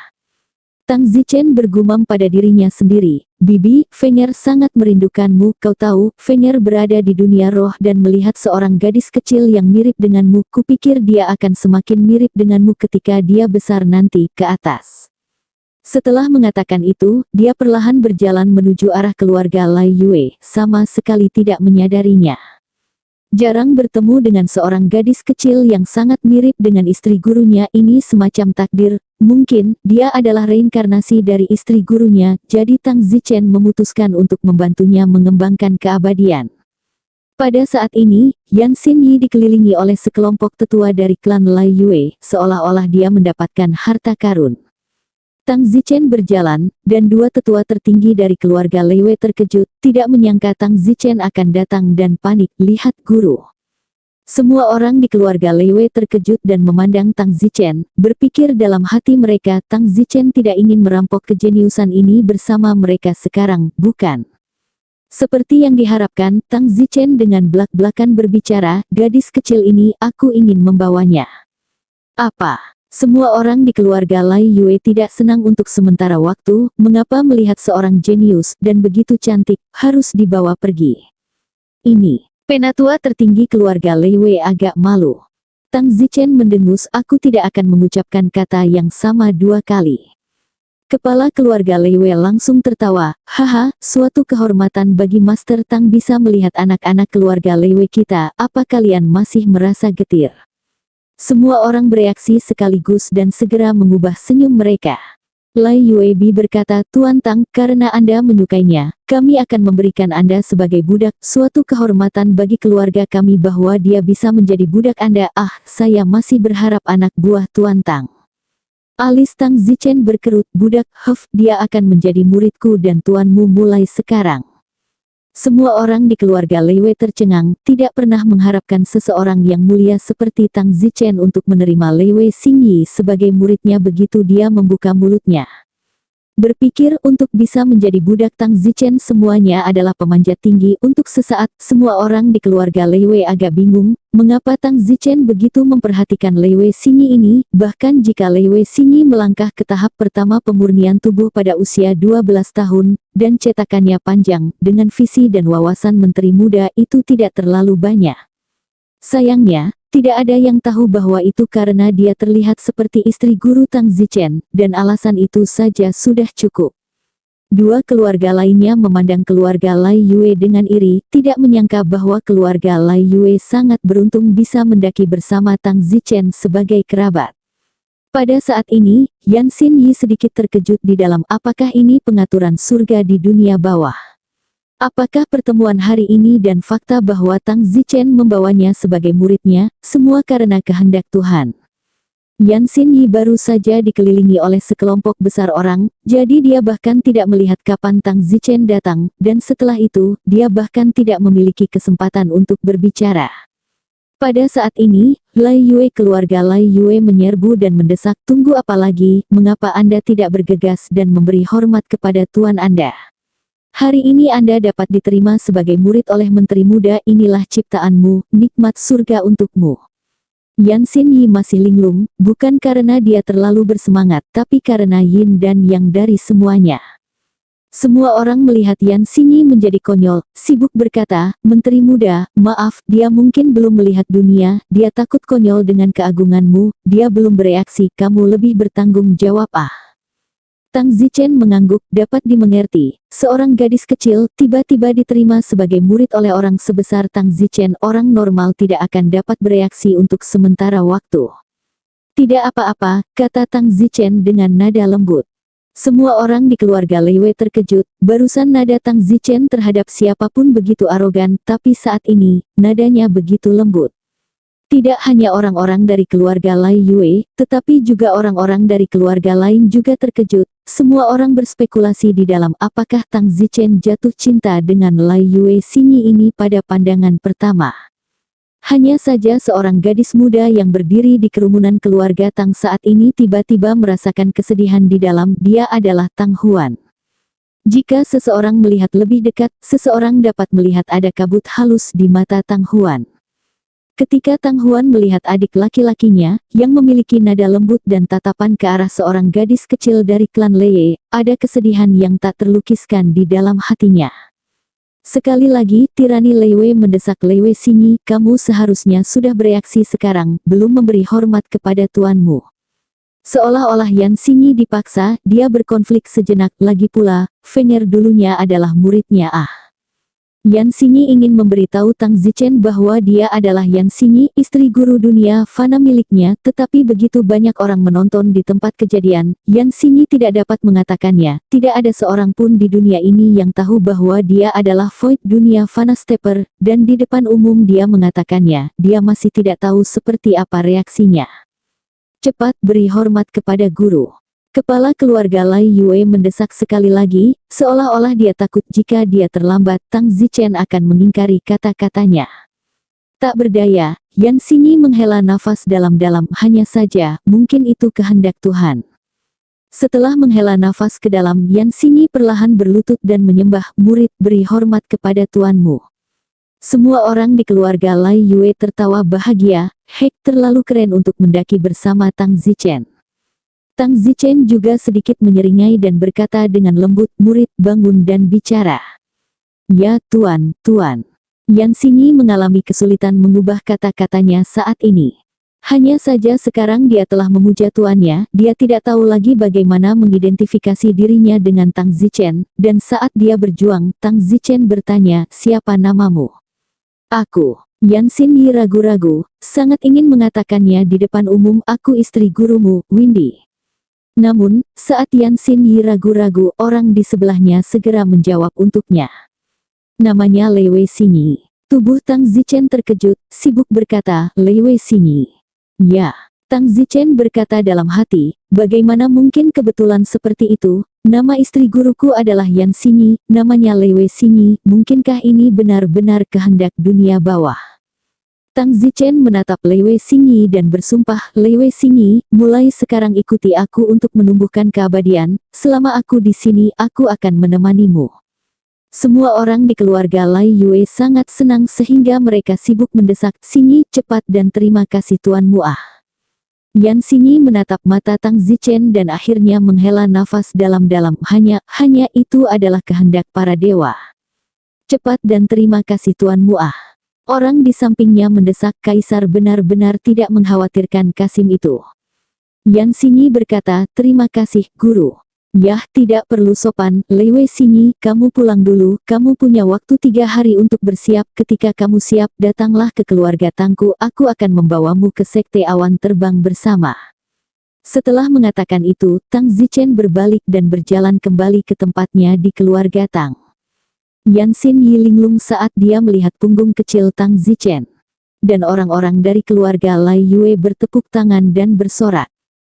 Tang Zichen bergumam pada dirinya sendiri, Bibi, Fenger sangat merindukanmu, kau tahu, Fenger berada di dunia roh dan melihat seorang gadis kecil yang mirip denganmu, kupikir dia akan semakin mirip denganmu ketika dia besar nanti, ke atas. Setelah mengatakan itu, dia perlahan berjalan menuju arah keluarga Lai Yue, sama sekali tidak menyadarinya. Jarang bertemu dengan seorang gadis kecil yang sangat mirip dengan istri gurunya, ini semacam takdir, mungkin, dia adalah reinkarnasi dari istri gurunya, jadi Tang Zichen memutuskan untuk membantunya mengembangkan keabadian. Pada saat ini, Yan Xinyi dikelilingi oleh sekelompok tetua dari klan Lai Yue, seolah-olah dia mendapatkan harta karun. Tang Zichen berjalan, dan dua tetua tertinggi dari keluarga Lai Yue terkejut, tidak menyangka Tang Zichen akan datang dan panik, lihat guru. Semua orang di keluarga Lai Yue terkejut dan memandang Tang Zichen, berpikir dalam hati mereka, Tang Zichen tidak ingin merampok kejeniusan ini bersama mereka sekarang, bukan? Seperti yang diharapkan, Tang Zichen dengan belak-belakan berbicara, gadis kecil ini, aku ingin membawanya. Apa? Semua orang di keluarga Lai Yue tidak senang untuk sementara waktu, mengapa melihat seorang jenius, dan begitu cantik, harus dibawa pergi. Ini, penatua tertinggi keluarga Lai Yue agak malu. Tang Zichen mendengus, aku tidak akan mengucapkan kata yang sama dua kali. Kepala keluarga Lei Wei langsung tertawa, haha, suatu kehormatan bagi Master Tang bisa melihat anak-anak keluarga Lei Wei kita, apa kalian masih merasa getir? Semua orang bereaksi sekaligus dan segera mengubah senyum mereka. Lai Yuebi berkata, Tuan Tang, karena Anda menyukainya, kami akan memberikan Anda sebagai budak, suatu kehormatan bagi keluarga kami bahwa dia bisa menjadi budak Anda. Ah, saya masih berharap anak buah Tuan Tang. Alis Tang Zichen berkerut, budak, dia akan menjadi muridku dan tuanmu mulai sekarang. Semua orang di keluarga Lei Wei tercengang, tidak pernah mengharapkan seseorang yang mulia seperti Tang Zichen untuk menerima Lei Wei Xingyi sebagai muridnya begitu dia membuka mulutnya. Berpikir untuk bisa menjadi budak Tang Zichen semuanya adalah pemanjat tinggi. Untuk sesaat, semua orang di keluarga Lei Wei agak bingung, mengapa Tang Zichen begitu memperhatikan Lei Wei Xingyi ini, bahkan jika Lei Wei Xingyi melangkah ke tahap pertama pemurnian tubuh pada usia 12 tahun, dan cetakannya panjang, dengan visi dan wawasan menteri muda itu tidak terlalu banyak. Sayangnya, tidak ada yang tahu bahwa itu karena dia terlihat seperti istri guru Tang Zichen, dan alasan itu saja sudah cukup. Dua keluarga lainnya memandang keluarga Lai Yue dengan iri, tidak menyangka bahwa keluarga Lai Yue sangat beruntung bisa mendaki bersama Tang Zichen sebagai kerabat. Pada saat ini, Yan Xinyi sedikit terkejut di dalam apakah ini pengaturan surga di dunia bawah. Apakah pertemuan hari ini dan fakta bahwa Tang Zichen membawanya sebagai muridnya, semua karena kehendak Tuhan. Yan Xinyi baru saja dikelilingi oleh sekelompok besar orang, jadi dia bahkan tidak melihat kapan Tang Zichen datang, dan setelah itu, dia bahkan tidak memiliki kesempatan untuk berbicara. Pada saat ini, Lai Yue keluarga Lai Yue menyerbu dan mendesak, tunggu apa lagi, mengapa Anda tidak bergegas dan memberi hormat kepada Tuan Anda? Hari ini Anda dapat diterima sebagai murid oleh Menteri Muda, inilah ciptaanmu, nikmat surga untukmu. Yan Xinyi masih linglung, bukan karena dia terlalu bersemangat, tapi karena yin dan yang dari semuanya. Semua orang melihat Yan Xinyi menjadi konyol, sibuk berkata, Menteri Muda, maaf, dia mungkin belum melihat dunia, dia takut konyol dengan keagunganmu, dia belum bereaksi, kamu lebih bertanggung jawab Tang Zichen mengangguk, dapat dimengerti. Seorang gadis kecil, tiba-tiba diterima sebagai murid oleh orang sebesar Tang Zichen. Orang normal tidak akan dapat bereaksi untuk sementara waktu. Tidak apa-apa, kata Tang Zichen dengan nada lembut. Semua orang di keluarga Lei Wei terkejut, barusan nada Tang Zichen terhadap siapapun begitu arogan, tapi saat ini, nadanya begitu lembut. Tidak hanya orang-orang dari keluarga Lai Yue, tetapi juga orang-orang dari keluarga lain juga terkejut. Semua orang berspekulasi di dalam apakah Tang Zichen jatuh cinta dengan Lai Yue Xingyi ini pada pandangan pertama. Hanya saja seorang gadis muda yang berdiri di kerumunan keluarga Tang saat ini tiba-tiba merasakan kesedihan di dalam, dia adalah Tang Huan. Jika seseorang melihat lebih dekat, seseorang dapat melihat ada kabut halus di mata Tang Huan. Ketika Tang Huan melihat adik laki-lakinya, yang memiliki nada lembut dan tatapan ke arah seorang gadis kecil dari klan Lei, ada kesedihan yang tak terlukiskan di dalam hatinya. Sekali lagi, tirani Lei Wei mendesak Lei Wei Xingyi, kamu seharusnya sudah bereaksi sekarang, belum memberi hormat kepada tuanmu. Seolah-olah Yan Xinyi dipaksa, dia berkonflik sejenak, lagi pula, Fenger dulunya adalah muridnya Yan Xinyi ingin memberitahu Tang Zichen bahwa dia adalah Yan Xinyi, istri guru dunia fana miliknya, tetapi begitu banyak orang menonton di tempat kejadian, Yan Xinyi tidak dapat mengatakannya. Tidak ada seorang pun di dunia ini yang tahu bahwa dia adalah Void dunia fana stepper, dan di depan umum dia mengatakannya, dia masih tidak tahu seperti apa reaksinya. Cepat beri hormat kepada guru. Kepala keluarga Lai Yue mendesak sekali lagi, seolah-olah dia takut jika dia terlambat, Tang Zichen akan mengingkari kata-katanya. Tak berdaya, Yan Xinyi menghela nafas dalam-dalam, hanya saja, mungkin itu kehendak Tuhan. Setelah menghela nafas ke dalam, Yan Xinyi perlahan berlutut dan menyembah, murid, beri hormat kepada tuanmu. Semua orang di keluarga Lai Yue tertawa bahagia, hek terlalu keren untuk mendaki bersama Tang Zichen. Tang Zichen juga sedikit menyeringai dan berkata dengan lembut, murid, bangun dan bicara. Ya tuan, tuan. Yan Xinyi mengalami kesulitan mengubah kata-katanya saat ini. Hanya saja sekarang dia telah memuja tuannya, dia tidak tahu lagi bagaimana mengidentifikasi dirinya dengan Tang Zichen, dan saat dia berjuang, Tang Zichen bertanya, siapa namamu? Aku. Yan Xinyi ragu-ragu, sangat ingin mengatakannya di depan umum, aku istri gurumu, Windy. Namun, saat Yan Xinyi ragu-ragu, orang di sebelahnya segera menjawab untuknya. Namanya Lei Wei Xinyi. Tubuh Tang Zichen terkejut, sibuk berkata, Lei Wei Xinyi. Ya, Tang Zichen berkata dalam hati, bagaimana mungkin kebetulan seperti itu, nama istri guruku adalah Yan Xinyi, namanya Lei Wei Xinyi, mungkinkah ini benar-benar kehendak dunia bawah? Tang Zichen menatap Lei Wei Xinyi dan bersumpah, Lei Wei Xinyi, mulai sekarang ikuti aku untuk menumbuhkan keabadian, selama aku di sini aku akan menemanimu. Semua orang di keluarga Lai Yue sangat senang sehingga mereka sibuk mendesak, Xinyi, cepat dan terima kasih Tuan Muah. Yan Xinyi menatap mata Tang Zichen dan akhirnya menghela nafas dalam-dalam, hanya itu adalah kehendak para dewa. Cepat dan terima kasih Tuan Muah. Orang di sampingnya mendesak, Kaisar benar-benar tidak mengkhawatirkan Kasim itu. Yan Xinyi berkata, terima kasih, Guru. Yah, tidak perlu sopan, Lei Wei Xinyi, kamu pulang dulu, kamu punya waktu 3 hari untuk bersiap, ketika kamu siap, datanglah ke keluarga Tangku, aku akan membawamu ke sekte awan terbang bersama. Setelah mengatakan itu, Tang Zichen berbalik dan berjalan kembali ke tempatnya di keluarga Tang. Yan Xinyi linglung saat dia melihat punggung kecil Tang Zichen. Dan orang-orang dari keluarga Lai Yue bertepuk tangan dan bersorak.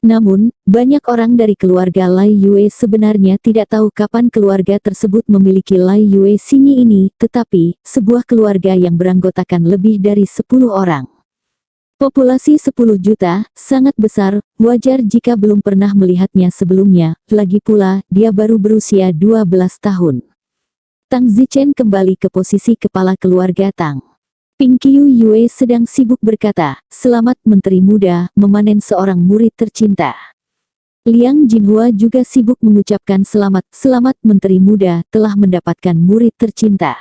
Namun, banyak orang dari keluarga Lai Yue sebenarnya tidak tahu kapan keluarga tersebut memiliki Lai Yue Xinyi ini, tetapi, sebuah keluarga yang beranggotakan lebih dari 10 orang. Populasi 10 juta, sangat besar, wajar jika belum pernah melihatnya sebelumnya, lagi pula, dia baru berusia 12 tahun. Tang Zichen kembali ke posisi kepala keluarga Tang. Ping Qiu Yue sedang sibuk berkata, selamat Menteri Muda, memanen seorang murid tercinta. Liang Jinhua juga sibuk mengucapkan selamat Menteri Muda, telah mendapatkan murid tercinta.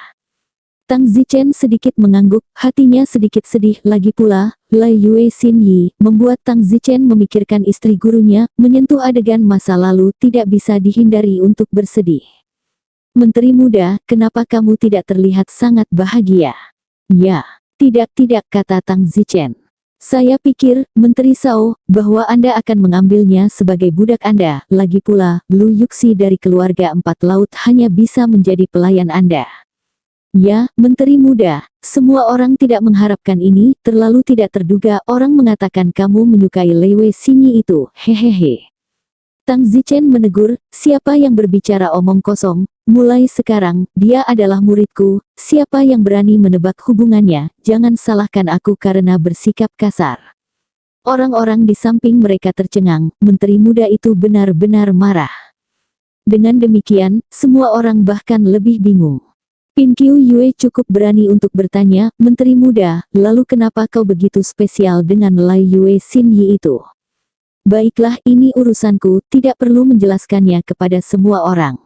Tang Zichen sedikit mengangguk, hatinya sedikit sedih, lagi pula, Lai Yue Xinyi, membuat Tang Zichen memikirkan istri gurunya, menyentuh adegan masa lalu tidak bisa dihindari untuk bersedih. Menteri Muda, kenapa kamu tidak terlihat sangat bahagia? Ya, tidak, kata Tang Zichen. Saya pikir, Menteri Sao, bahwa Anda akan mengambilnya sebagai budak Anda, lagi pula, Lu Yuxi dari keluarga 4 laut hanya bisa menjadi pelayan Anda. Ya, Menteri Muda, semua orang tidak mengharapkan ini, terlalu tidak terduga, orang mengatakan kamu menyukai Lei Wei Xinyi itu, hehehe. Tang Zichen menegur, siapa yang berbicara omong kosong, mulai sekarang, dia adalah muridku, siapa yang berani menebak hubungannya, jangan salahkan aku karena bersikap kasar. Orang-orang di samping mereka tercengang, Menteri Muda itu benar-benar marah. Dengan demikian, semua orang bahkan lebih bingung. Ping Qiu Yue cukup berani untuk bertanya, Menteri Muda, lalu kenapa kau begitu spesial dengan Lai Yue Xinyi itu? Baiklah, ini urusanku, tidak perlu menjelaskannya kepada semua orang.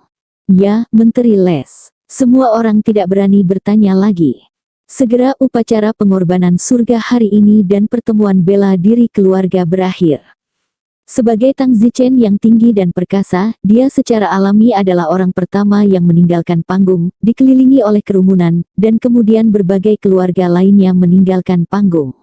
Ya, Menteri Les. Semua orang tidak berani bertanya lagi. Segera upacara pengorbanan surga hari ini dan pertemuan bela diri keluarga berakhir. Sebagai Tang Zichen yang tinggi dan perkasa, dia secara alami adalah orang pertama yang meninggalkan panggung, dikelilingi oleh kerumunan, dan kemudian berbagai keluarga lainnya meninggalkan panggung.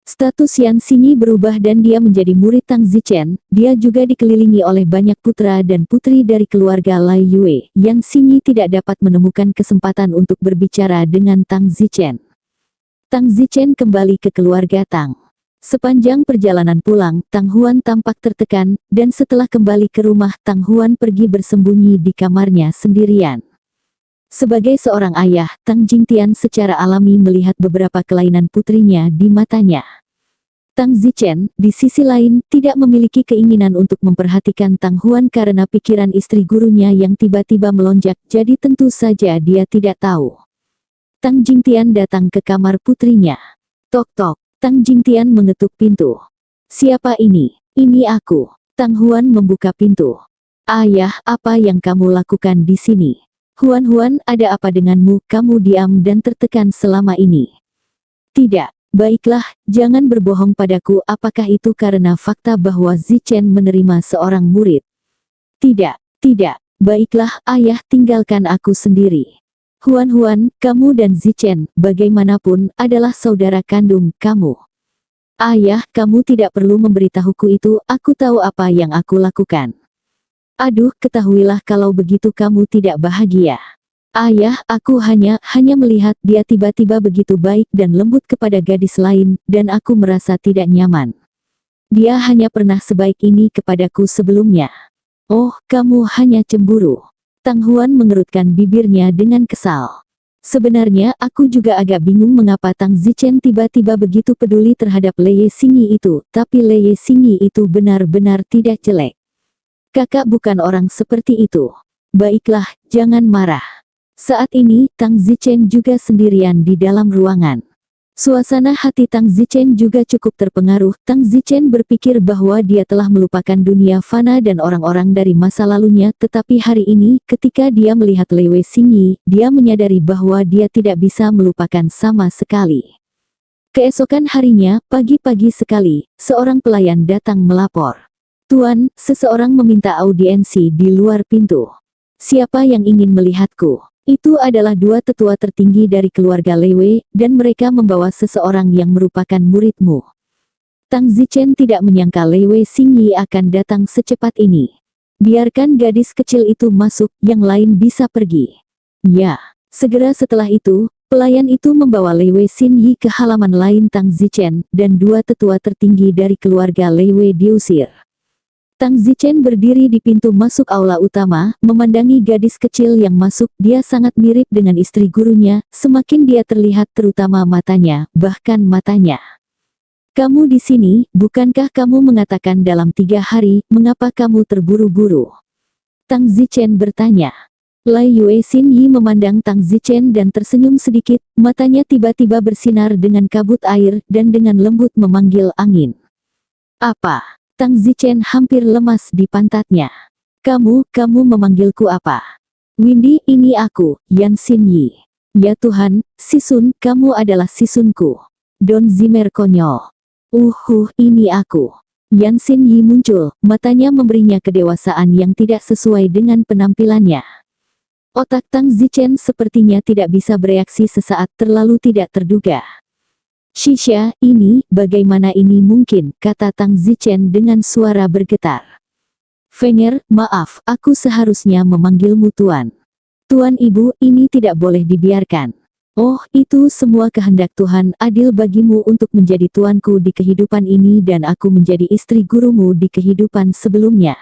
Status Yan Xinyi berubah dan dia menjadi murid Tang Zichen, dia juga dikelilingi oleh banyak putra dan putri dari keluarga Lai Yue. Yan Xinyi tidak dapat menemukan kesempatan untuk berbicara dengan Tang Zichen. Tang Zichen kembali ke keluarga Tang. Sepanjang perjalanan pulang, Tang Huan tampak tertekan, dan setelah kembali ke rumah Tang Huan pergi bersembunyi di kamarnya sendirian. Sebagai seorang ayah, Tang Jingtian secara alami melihat beberapa kelainan putrinya di matanya. Tang Zichen, di sisi lain, tidak memiliki keinginan untuk memperhatikan Tang Huan karena pikiran istri gurunya yang tiba-tiba melonjak, jadi tentu saja dia tidak tahu. Tang Jingtian datang ke kamar putrinya. Tok-tok, Tang Jingtian mengetuk pintu. Siapa ini? Ini aku. Tang Huan membuka pintu. Ayah, apa yang kamu lakukan di sini? Huan, ada apa denganmu? Kamu diam dan tertekan selama ini. Tidak, Baiklah, jangan berbohong padaku. Apakah itu karena fakta bahwa Zichen menerima seorang murid? Tidak, tidak. Baiklah, ayah, tinggalkan aku sendiri. Huan, kamu dan Zichen, bagaimanapun, adalah saudara kandung kamu. Ayah, kamu tidak perlu memberitahuku itu, aku tahu apa yang aku lakukan. Aduh, ketahuilah kalau begitu kamu tidak bahagia. Ayah, aku hanya melihat dia tiba-tiba begitu baik dan lembut kepada gadis lain, dan aku merasa tidak nyaman. Dia hanya pernah sebaik ini kepadaku sebelumnya. Oh, kamu hanya cemburu. Tang Huan mengerutkan bibirnya dengan kesal. Sebenarnya aku juga agak bingung mengapa Tang Zichen tiba-tiba begitu peduli terhadap Lei Xingyi itu, tapi Lei Xingyi itu benar-benar tidak jelek. Kakak bukan orang seperti itu. Baiklah, jangan marah. Saat ini, Tang Zichen juga sendirian di dalam ruangan. Suasana hati Tang Zichen juga cukup terpengaruh. Tang Zichen berpikir bahwa dia telah melupakan dunia fana dan orang-orang dari masa lalunya, tetapi hari ini, ketika dia melihat Lei Xingyi, dia menyadari bahwa dia tidak bisa melupakan sama sekali. Keesokan harinya, pagi-pagi sekali, seorang pelayan datang melapor. Tuan, seseorang meminta audiensi di luar pintu. Siapa yang ingin melihatku? Itu adalah dua tetua tertinggi dari keluarga Lei Wei, dan mereka membawa seseorang yang merupakan muridmu. Tang Zichen tidak menyangka Lei Xingyi akan datang secepat ini. Biarkan gadis kecil itu masuk, yang lain bisa pergi. Ya, segera setelah itu, pelayan itu membawa Lei Xingyi ke halaman lain Tang Zichen, dan dua tetua tertinggi dari keluarga Lei Wei diusir. Tang Zichen berdiri di pintu masuk aula utama, memandangi gadis kecil yang masuk. Dia sangat mirip dengan istri gurunya, semakin dia terlihat terutama matanya, bahkan matanya. Kamu di sini, bukankah kamu mengatakan dalam 3 hari, mengapa kamu terburu-buru? Tang Zichen bertanya. Lai Xingyi memandang Tang Zichen dan tersenyum sedikit, matanya tiba-tiba bersinar dengan kabut air, dan dengan lembut memanggil angin. Apa? Tang Zichen hampir lemas di pantatnya. Kamu memanggilku apa? Windy, ini aku, Yan Xinyi. Ya Tuhan, Sisun, kamu adalah Sisunku. Don Zimmer konyol. Ini aku. Yan Xinyi muncul, matanya memberinya kedewasaan yang tidak sesuai dengan penampilannya. Otak Tang Zichen sepertinya tidak bisa bereaksi sesaat, terlalu tidak terduga. Shisha, ini, bagaimana ini mungkin, kata Tang Zichen dengan suara bergetar. Fenger, maaf, aku seharusnya memanggilmu Tuan. Tuan Ibu, ini tidak boleh dibiarkan. Oh, itu semua kehendak Tuhan, adil bagimu untuk menjadi tuanku di kehidupan ini dan aku menjadi istri gurumu di kehidupan sebelumnya.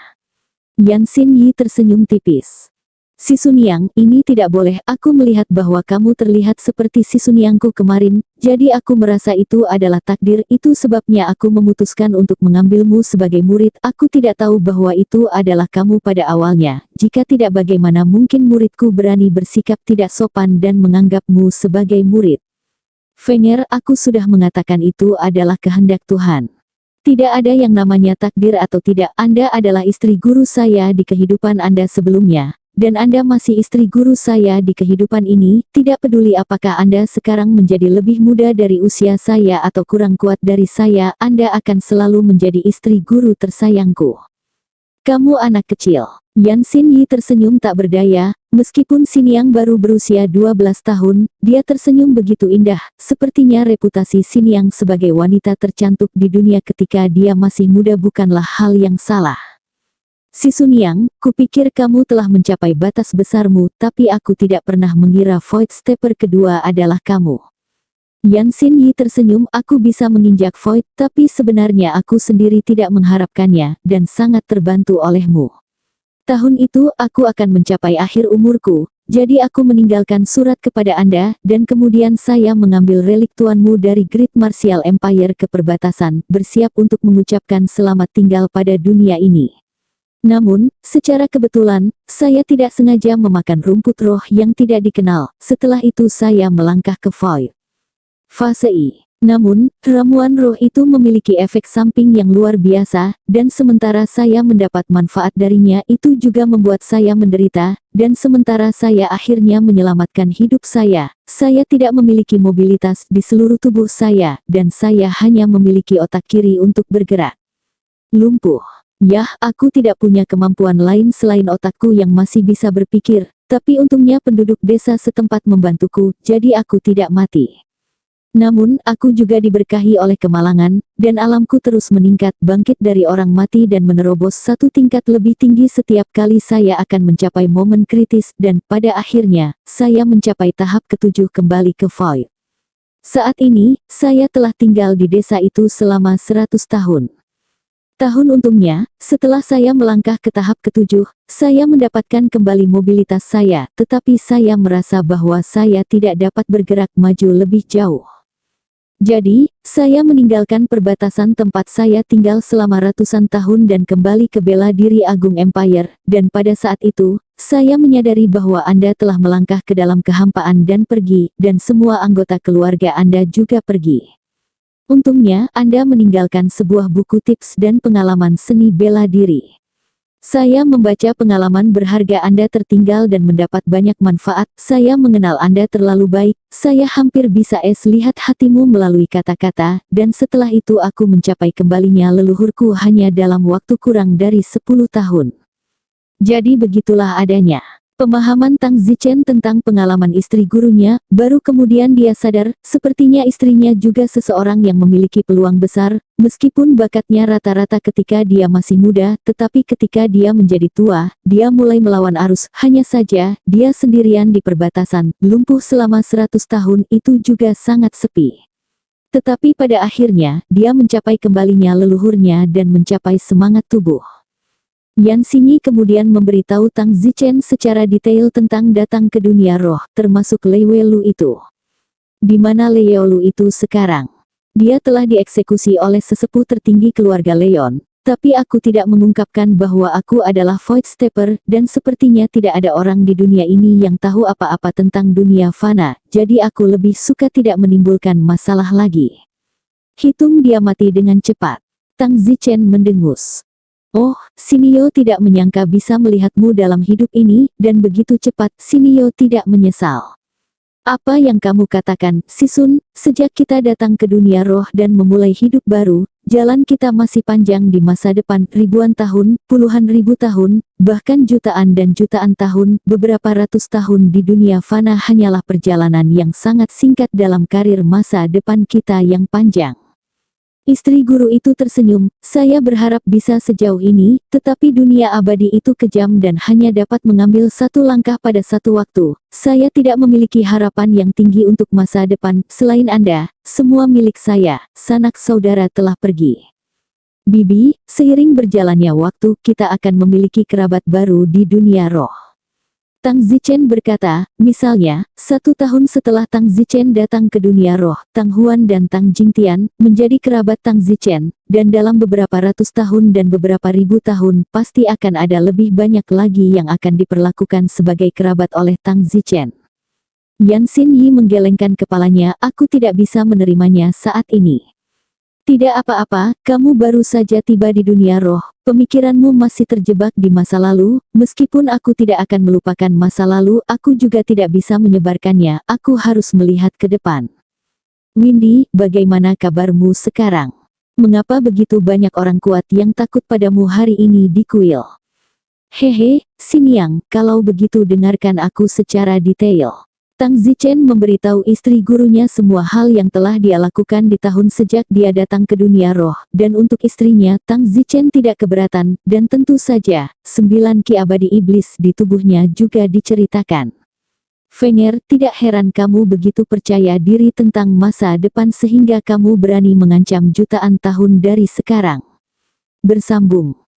Yan Xinyi tersenyum tipis. Si Sunyang, ini tidak boleh, aku melihat bahwa kamu terlihat seperti si Sunyangku kemarin, jadi aku merasa itu adalah takdir, itu sebabnya aku memutuskan untuk mengambilmu sebagai murid, aku tidak tahu bahwa itu adalah kamu pada awalnya, jika tidak bagaimana mungkin muridku berani bersikap tidak sopan dan menganggapmu sebagai murid. Fenger, aku sudah mengatakan itu adalah kehendak Tuhan. Tidak ada yang namanya takdir atau tidak, Anda adalah istri guru saya di kehidupan Anda sebelumnya. Dan Anda masih istri guru saya di kehidupan ini, tidak peduli apakah Anda sekarang menjadi lebih muda dari usia saya atau kurang kuat dari saya, Anda akan selalu menjadi istri guru tersayangku. Kamu anak kecil. Yan Xinyi tersenyum tak berdaya, meskipun Xinyiang baru berusia 12 tahun, dia tersenyum begitu indah, sepertinya reputasi Xinyiang sebagai wanita tercantik di dunia ketika dia masih muda bukanlah hal yang salah. Si Sunyang, kupikir kamu telah mencapai batas besarmu, tapi aku tidak pernah mengira Void Stepper kedua adalah kamu. Yan Xinyi tersenyum, aku bisa menginjak Void, tapi sebenarnya aku sendiri tidak mengharapkannya, dan sangat terbantu olehmu. Tahun itu, aku akan mencapai akhir umurku, jadi aku meninggalkan surat kepada Anda, dan kemudian saya mengambil relik tuanmu dari Great Martial Empire ke perbatasan, bersiap untuk mengucapkan selamat tinggal pada dunia ini. Namun, secara kebetulan, saya tidak sengaja memakan rumput roh yang tidak dikenal. Setelah itu saya melangkah ke Void. Fase I. Namun, ramuan roh itu memiliki efek samping yang luar biasa, dan sementara saya mendapat manfaat darinya itu juga membuat saya menderita, dan sementara saya akhirnya menyelamatkan hidup saya tidak memiliki mobilitas di seluruh tubuh saya, dan saya hanya memiliki otak kiri untuk bergerak. Lumpuh. Yah, aku tidak punya kemampuan lain selain otakku yang masih bisa berpikir, tapi untungnya penduduk desa setempat membantuku, jadi aku tidak mati. Namun, aku juga diberkahi oleh kemalangan, dan alamku terus meningkat, bangkit dari orang mati dan menerobos satu tingkat lebih tinggi setiap kali saya akan mencapai momen kritis, dan pada akhirnya, saya mencapai tahap ketujuh kembali ke Void. Saat ini, saya telah tinggal di desa itu selama 100 tahun. Untungnya, setelah saya melangkah ke tahap ketujuh, saya mendapatkan kembali mobilitas saya, tetapi saya merasa bahwa saya tidak dapat bergerak maju lebih jauh. Jadi, saya meninggalkan perbatasan tempat saya tinggal selama ratusan tahun dan kembali ke bela diri Agung Empire, dan pada saat itu, saya menyadari bahwa Anda telah melangkah ke dalam kehampaan dan pergi, dan semua anggota keluarga Anda juga pergi. Untungnya, Anda meninggalkan sebuah buku tips dan pengalaman seni bela diri. Saya membaca pengalaman berharga Anda tertinggal dan mendapat banyak manfaat. Saya mengenal Anda terlalu baik, saya hampir bisa lihat hatimu melalui kata-kata, dan setelah itu aku mencapai kembalinya leluhurku hanya dalam waktu kurang dari 10 tahun. Jadi begitulah adanya. Pemahaman Tang Zichen tentang pengalaman istri gurunya, baru kemudian dia sadar, sepertinya istrinya juga seseorang yang memiliki peluang besar, meskipun bakatnya rata-rata ketika dia masih muda, tetapi ketika dia menjadi tua, dia mulai melawan arus, hanya saja, dia sendirian di perbatasan, lumpuh selama 100 tahun itu juga sangat sepi. Tetapi pada akhirnya, dia mencapai kembalinya leluhurnya dan mencapai semangat tubuh. Yan Xinyi kemudian memberitahu Tang Zichen secara detail tentang datang ke dunia roh, termasuk Lei Welu itu. Di mana Lei Welu itu sekarang? Dia telah dieksekusi oleh sesepuh tertinggi keluarga Leon, tapi aku tidak mengungkapkan bahwa aku adalah Void Stepper, dan sepertinya tidak ada orang di dunia ini yang tahu apa-apa tentang dunia fana, jadi aku lebih suka tidak menimbulkan masalah lagi. Hitung dia mati dengan cepat. Tang Zichen mendengus. Oh, Sinio tidak menyangka bisa melihatmu dalam hidup ini, dan begitu cepat, Sinio tidak menyesal. Apa yang kamu katakan, Sisun, sejak kita datang ke dunia roh dan memulai hidup baru, jalan kita masih panjang di masa depan, ribuan tahun, puluhan ribu tahun, bahkan jutaan dan jutaan tahun, beberapa ratus tahun di dunia fana hanyalah perjalanan yang sangat singkat dalam karir masa depan kita yang panjang. Istri guru itu tersenyum, saya berharap bisa sejauh ini, tetapi dunia abadi itu kejam dan hanya dapat mengambil satu langkah pada satu waktu. Saya tidak memiliki harapan yang tinggi untuk masa depan, selain Anda, semua milik saya, sanak saudara telah pergi. Bibi, seiring berjalannya waktu, kita akan memiliki kerabat baru di dunia roh. Tang Zichen berkata, misalnya, 1 tahun setelah Tang Zichen datang ke dunia roh, Tang Huan dan Tang Jingtian menjadi kerabat Tang Zichen, dan dalam beberapa ratus tahun dan beberapa ribu tahun, pasti akan ada lebih banyak lagi yang akan diperlakukan sebagai kerabat oleh Tang Zichen. Yan Xinyi menggelengkan kepalanya, aku tidak bisa menerimanya saat ini. Tidak apa-apa, kamu baru saja tiba di dunia roh, pemikiranmu masih terjebak di masa lalu, meskipun aku tidak akan melupakan masa lalu, aku juga tidak bisa menyebarkannya, aku harus melihat ke depan. Windy, bagaimana kabarmu sekarang? Mengapa begitu banyak orang kuat yang takut padamu hari ini di kuil? Hehe, Xinyan, kalau begitu dengarkan aku secara detail. Tang Zichen memberitahu istri gurunya semua hal yang telah dia lakukan di tahun sejak dia datang ke dunia roh, dan untuk istrinya, Tang Zichen tidak keberatan, dan tentu saja, 9 ki abadi iblis di tubuhnya juga diceritakan. Fenger, tidak heran kamu begitu percaya diri tentang masa depan sehingga kamu berani mengancam jutaan tahun dari sekarang. Bersambung.